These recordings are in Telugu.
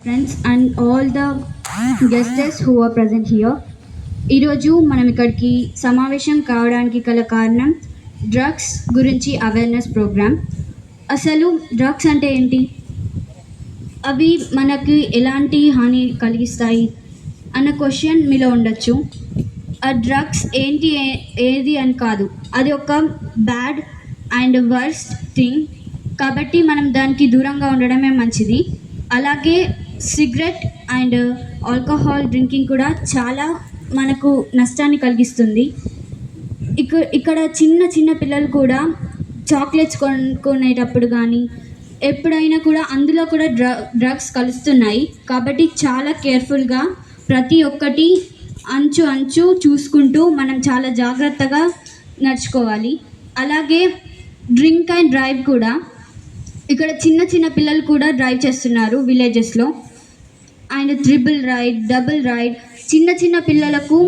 friends and all the guests who are present here. ఈరోజు మనం ఇక్కడికి సమావేశం కావడానికి గల కారణం డ్రగ్స్ గురించి అవేర్నెస్ ప్రోగ్రామ్. అసలు డ్రగ్స్ అంటే ఏంటి, అవి మనకి ఎలాంటి హాని కలిగిస్తాయి అన్న క్వశ్చన్ మీలో ఉండొచ్చు. ఆ డ్రగ్స్ ఏంటి ఏది అని కాదు, అది ఒక బ్యాడ్ అండ్ వర్స్ట్ థింగ్, కాబట్టి మనం దానికి దూరంగా ఉండడమే మంచిది. అలాగే సిగరెట్ అండ్ ఆల్కహాల్ డ్రింకింగ్ కూడా చాలా మనకు నష్టాన్ని కలిగిస్తుంది. ఇక్కడ చిన్న చిన్న పిల్లలు కూడా చాక్లెట్స్ కొనుక్కునేటప్పుడు కానీ ఎప్పుడైనా కూడా అందులో కూడా డ్రగ్స్ కలుస్తున్నాయి. కాబట్టి చాలా కేర్ఫుల్గా ప్రతి ఒక్కటి అంచు చూసుకుంటూ మనం చాలా జాగ్రత్తగా నడుచుకోవాలి. అలాగే డ్రింక్ అండ్ డ్రైవ్ కూడా, ఇక్కడ చిన్న చిన్న పిల్లలు కూడా డ్రైవ్ చేస్తున్నారు విలేజెస్లో. And triple ride, double ride, చిన్న చిన్న పిల్లలకు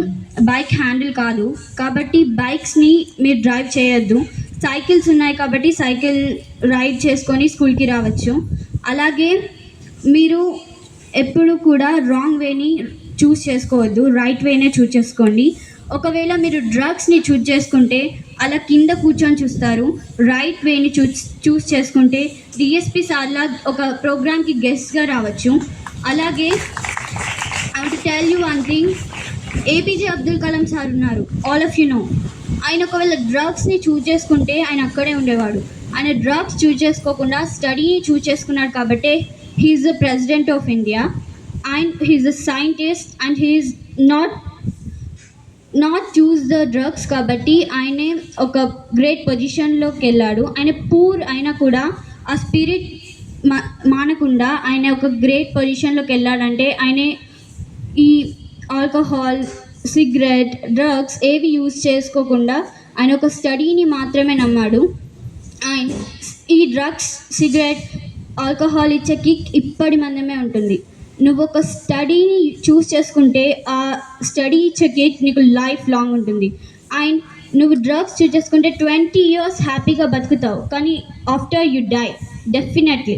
బైక్ హ్యాండిల్ కాదు కాబట్టి బైక్స్ని మీరు డ్రైవ్ చేయొద్దు. సైకిల్స్ ఉన్నాయి కాబట్టి సైకిల్ రైడ్ చేసుకొని స్కూల్కి రావచ్చు. అలాగే మీరు ఎప్పుడు కూడా రాంగ్ వేని చూస్ చేసుకోవద్దు, రైట్ వేనే చూస్ చేసుకోండి. ఒకవేళ మీరు డ్రగ్స్ని చూస్ చేసుకుంటే అలా కింద కూర్చొని చూస్తారు, రైట్ వేని చూస్ చేసుకుంటే డిఎస్పి సార్లా ఒక ప్రోగ్రామ్కి గెస్ట్గా రావచ్చు. అలాగే I want to tell you one thing, APJ Abdul Kalam sir ఉన్నారు, ఆల్ ఆఫ్ యూ నో. ఆయన ఒకవేళ డ్రగ్స్ని చూస్ చేసుకుంటే ఆయన అక్కడే ఉండేవాడు. ఆయన డ్రగ్స్ చూస్ చేసుకోకుండా స్టడీని చూస్ చేసుకున్నాడు కాబట్టి he's the president of India and he's a scientist and he's not choose the drugs కాబట్టి ఆయనే ఒక గ్రేట్ పొజిషన్లోకి వెళ్ళాడు. ఆయన పూర్ అయినా కూడా ఆ స్పిరిట్ మానకుండా ఆయన ఒక గ్రేట్ పొజిషన్లోకి వెళ్ళాడంటే ఆయనే ఈ ఆల్కహాల్, సిగరెట్, డ్రగ్స్ ఏవి యూజ్ చేసుకోకుండా ఆయన ఒక స్టడీని మాత్రమే నమ్మాడు. అండ్ ఈ డ్రగ్స్, సిగరెట్, ఆల్కహాల్ ఇచ్చే కిక్ ఇప్పటి మందమే ఉంటుంది. నువ్వు ఒక స్టడీని చూస్ చేసుకుంటే ఆ స్టడీ ఇచ్చే కిక్ నీకు లైఫ్ లాంగ్ ఉంటుంది. అండ్ నువ్వు డ్రగ్స్ చూస్ చేసుకుంటే 20 years హ్యాపీగా బతుకుతావు, కానీ after you die definitely.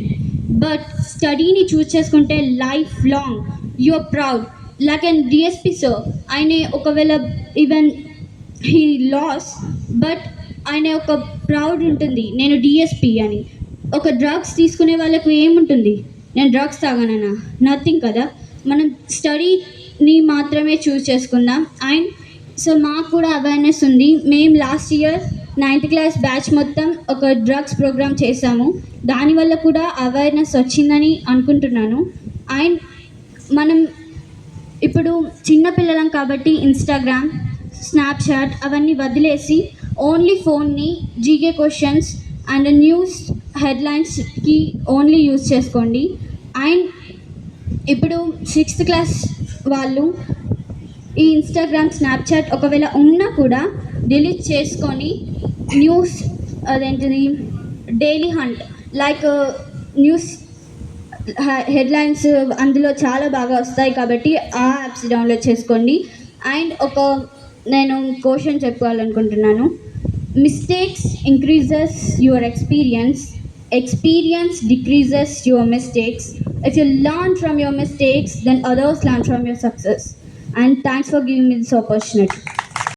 But స్టడీని చూస్ చేసుకుంటే life long you are proud. Like and DSP sir, ఆయన ఒకవేళ ఈవెన్ హీ లాస్ బట్ ఆయన ఒక ప్రౌడ్ ఉంటుంది, నేను డిఎస్పి అని. ఒక డ్రగ్స్ తీసుకునే వాళ్ళకు ఏముంటుంది, నేను డ్రగ్స్ తాగానన్నా, నథింగ్ కదా. మనం స్టడీని మాత్రమే చూస్ చేసుకుందాం. అండ్ సో మాకు కూడా అవేర్నెస్ ఉంది. మేము last year 9th class batch మొత్తం ఒక డ్రగ్స్ ప్రోగ్రామ్ చేశాము, దానివల్ల కూడా అవేర్నెస్ వచ్చిందని అనుకుంటున్నాను. అండ్ మనం ఇప్పుడు చిన్నపిల్లలం కాబట్టి ఇన్స్టాగ్రామ్, స్నాప్చాట్ అవన్నీ వదిలేసి ఓన్లీ ఫోన్ని జీకే క్వశ్చన్స్ అండ్ న్యూస్ హెడ్లైన్స్కి ఓన్లీ యూజ్ చేసుకోండి. అండ్ ఇప్పుడు 6th class వాళ్ళు ఈ ఇన్స్టాగ్రామ్, స్నాప్చాట్ ఒకవేళ ఉన్నా కూడా డిలీట్ చేసుకొని న్యూస్ అదేంటిది Daily Hunt like news headlines అందులో చాలా బాగా వస్తాయి కాబట్టి ఆ యాప్స్ డౌన్లోడ్ చేసుకోండి. అండ్ నేను క్వశ్చన్ చెప్పుకోవాలనుకుంటున్నాను. Mistakes increases your experience decreases your mistakes. If you learn from your mistakes, then others learn from your success. And thanks for giving me this opportunity.